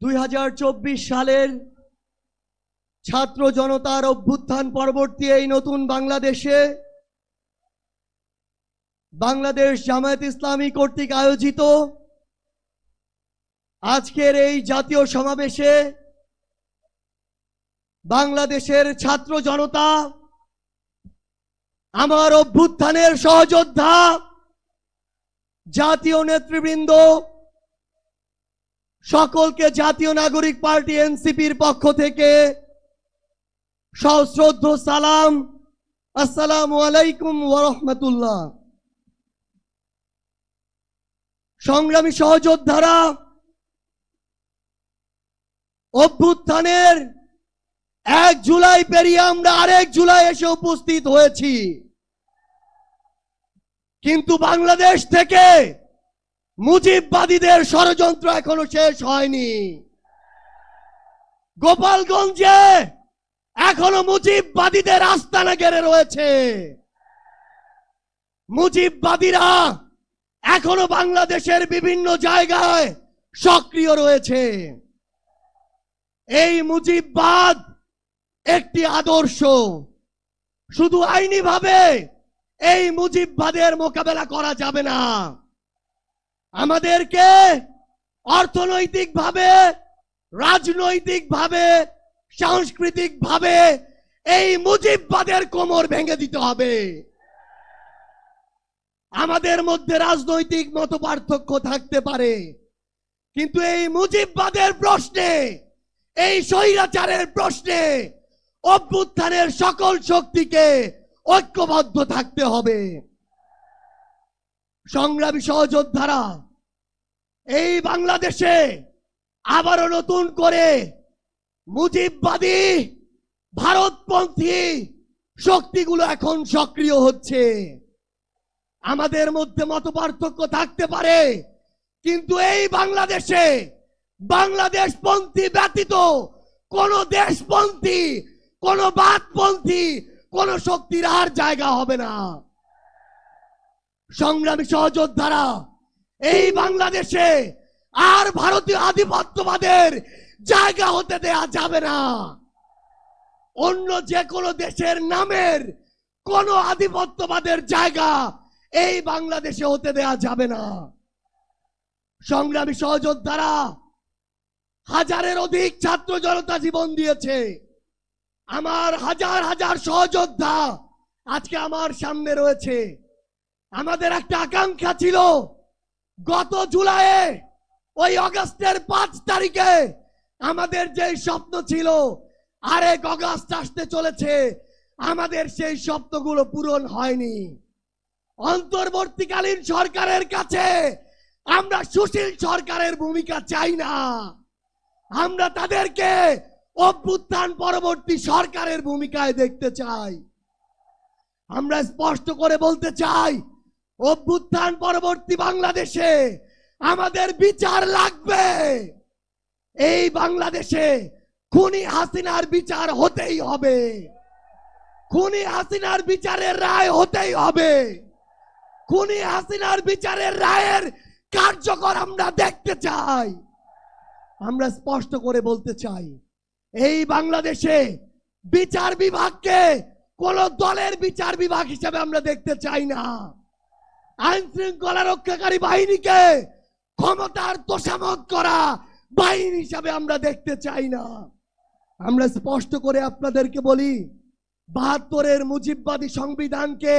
2024 সালের ছাত্র জনতার অভ্যুত্থান পরবর্তী এই নতুন বাংলাদেশে বাংলাদেশ জামায়াত ইসলামী কর্তৃক আয়োজিত আজকের এই জাতীয় সমাবেশে বাংলাদেশের ছাত্র জনতা, আমার অভ্যুত্থানের সহযোদ্ধা জাতীয় নেতৃবৃন্দ সকলকে জাতীয় নাগরিক পার্টি এনসিপির পক্ষ থেকে সশ্রদ্ধ সালাম। আসসালামু আলাইকুম ওয়া রাহমাতুল্লাহ। সংগ্রামী সহযোদ্ধারা, অভ্যুত্থানের 1 জুলাই পেরিয়ে আমরা আরেক জুলাই এসে উপস্থিত হয়েছি, কিন্তু বাংলাদেশ থেকে মুজিববাদীদের ষড়যন্ত্র এখনো শেষ হয়নি। গোপালগঞ্জে এখনো মুজিববাদীদের আস্তানা ঘেরে রয়েছে। মুজিববাদীরা এখনো বাংলাদেশের বিভিন্ন জায়গায় সক্রিয় রয়েছে। এই মুজিববাদ একটি আদর্শ, শুধু আইনিভাবে এই মুজিববাদের মোকাবেলা করা যাবে না। আমাদেরকে অর্থনৈতিকভাবে, রাজনৈতিকভাবে, সাংস্কৃতিকভাবে এই মুজিববাদের কোমর ভেঙে দিতে হবে। আমাদের মধ্যে রাজনৈতিক মতপার্থক্য থাকতে পারে, কিন্তু এই মুজিববাদের প্রশ্নে, এই স্বৈরাচারের প্রশ্নে অভ্যুত্থানের সকল শক্তিকে ঐক্যবদ্ধ থাকতে হবে। সংগ্রামী সহযোদ্ধারা, এই বাংলাদেশে আবারও নতুন করে মুজিববাদী ভারতপন্থী শক্তিগুলো এখন সক্রিয় হচ্ছে। আমাদের মধ্যে মতপার্থক্য থাকতে পারে, কিন্তু এই বাংলাদেশে বাংলাদেশপন্থী ব্যতীত কোন দেশপন্থী, কোন বাদপন্থী, কোন শক্তির আর জায়গা হবে না। সংগ্রামী সহযোদ্ধারা, এই বাংলাদেশে আর ভারতীয় আধিপত্যবাদের জায়গা হতে দেয়া যাবে না। অন্য যে কোনো দেশের নামের কোন আধিপত্যবাদের জায়গা এই বাংলাদেশে হতে দেয়া যাবে না। সংগ্রামী সহযোদ্ধারা, হাজারের অধিক ছাত্র জনতা জীবন দিয়েছে। আমার হাজার হাজার সহযোদ্ধা আজকে আমার সামনে রয়েছে। আমাদের একটা আকাঙ্ক্ষা ছিল, গত জুলাইয়ে ওই অগাস্টের 5 তারিখে আমাদের যে স্বপ্ন ছিল, আরেক অগাস্ট আসতে চলেছে, আমাদের সেই স্বপ্নগুলো পূরণ হয়নি। অন্তর্বর্তীকালীন সরকারের কাছে আমরা সুশীল সরকারের ভূমিকা চাই না। আমরা তাদেরকে অভ্যুত্থান পরবর্তী সরকারের ভূমিকায় দেখতে চাই। আমরা স্পষ্ট করে বলতে চাই, অভ্যুত্থান পরবর্তী বাংলাদেশে আমাদের বিচার লাগবে। এই বাংলাদেশে খুনি হাসিনার বিচার হতেই হবে। খুনি হাসিনার বিচারের রায় হতেই হবে। খুনি হাসিনার বিচারের রায়ের কার্যকর আমরা দেখতে চাই। আমরা স্পষ্ট করে বলতে চাই, এই বাংলাদেশে বিচার বিভাগকে কোন দলের বিচার বিভাগ হিসেবে আমরা দেখতে চাই না। আইন শৃঙ্খলা রক্ষাকারী বাহিনীকে ক্ষমতার তোষামত করা বাহিনী হিসাবে আমরা দেখতে চাই না। আমরা স্পষ্ট করে আপনাদেরকে বলি, 72-এর মুজিববাদী সংবিধানকে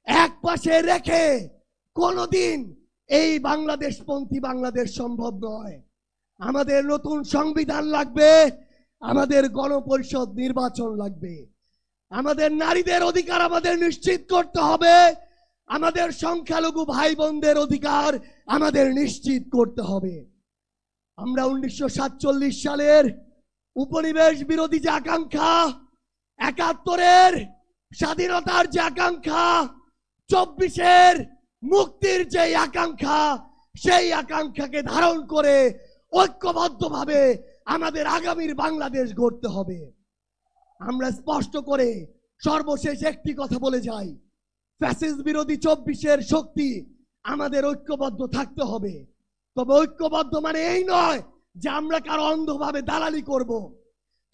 এক পাশে রেখে কোনদিন এই বাংলাদেশপন্থী বাংলাদেশ সম্ভব নয়। আমাদের নতুন সংবিধান লাগবে, আমাদের গণপরিষদ নির্বাচন লাগবে, আমাদের নারীদের অধিকার আমাদের নিশ্চিত করতে হবে, আমাদের সংখ্যালঘু ভাই বোনদের অধিকার আমাদের নিশ্চিত করতে হবে। আমরা 1947 সালের উপনিবেশ বিরোধী যে আকাঙ্ক্ষা, 71-এর স্বাধীনতার যে আকাঙ্ক্ষা, 24-এর মুক্তির যে আকাঙ্ক্ষা, সেই আকাঙ্ক্ষাকে ধারণ করে ঐক্যবদ্ধভাবে আমাদের আগামীর বাংলাদেশ গড়তে হবে। আমরা স্পষ্ট করে সর্বশেষ একটি কথা বলে যাই, ফ্যাসিস্ট বিরোধী 24-এর শক্তি আমাদের ঐক্যবদ্ধ থাকতে হবে। তবে ঐক্যবদ্ধ মানে এই নয় যে আমরা কারো অন্ধভাবে দালালি করব।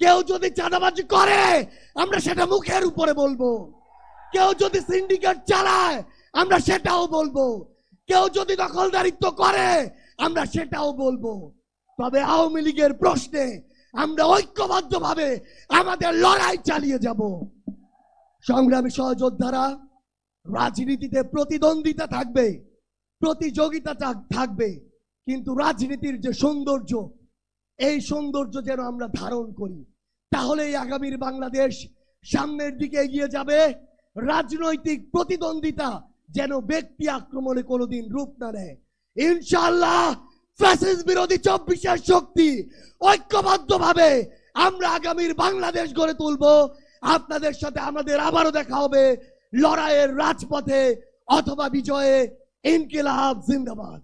কেউ যদি চাঁদাবাজি করে আমরা সেটা মুখের উপরে বলবো, কেউ যদি সিন্ডিকেট চালায় আমরা সেটাও বলবো, কেউ যদি দখলদারিত্ব করে আমরা সেটাও বলবো। তবে আওয়ামী লীগের প্রশ্নে আমরা ঐক্যবদ্ধভাবে আমাদের লড়াই চালিয়ে যাব। সংগ্রামী সহযোদ্ধারা, রাজনীতিতে প্রতিদ্বন্দ্বিতা থাকবে, প্রতিযোগিতা থাকবে, কিন্তু রাজনীতির যে সৌন্দর্য, এই সৌন্দর্য যেন আমরা ধারণ করি, তাহলেই আগামীর বাংলাদেশ সামনের দিকে এগিয়ে যাবে। রাজনৈতিক প্রতিদ্বন্দ্বিতা যেন ব্যক্তি আক্রমণে কোনোদিন রূপ না নেয়। ইনশাআল্লাহ ফ্যাসিস্ট বিরোধী 24 শক্তি ঐক্যবদ্ধভাবে আমরা আগামীর বাংলাদেশ গড়ে তুলব। আপনাদের সাথে আমাদের আবারও দেখা হবে লড়াইয়ের রাজপথে অথবা বিজয়ে। ইনকিলাব জিন্দাবাদ।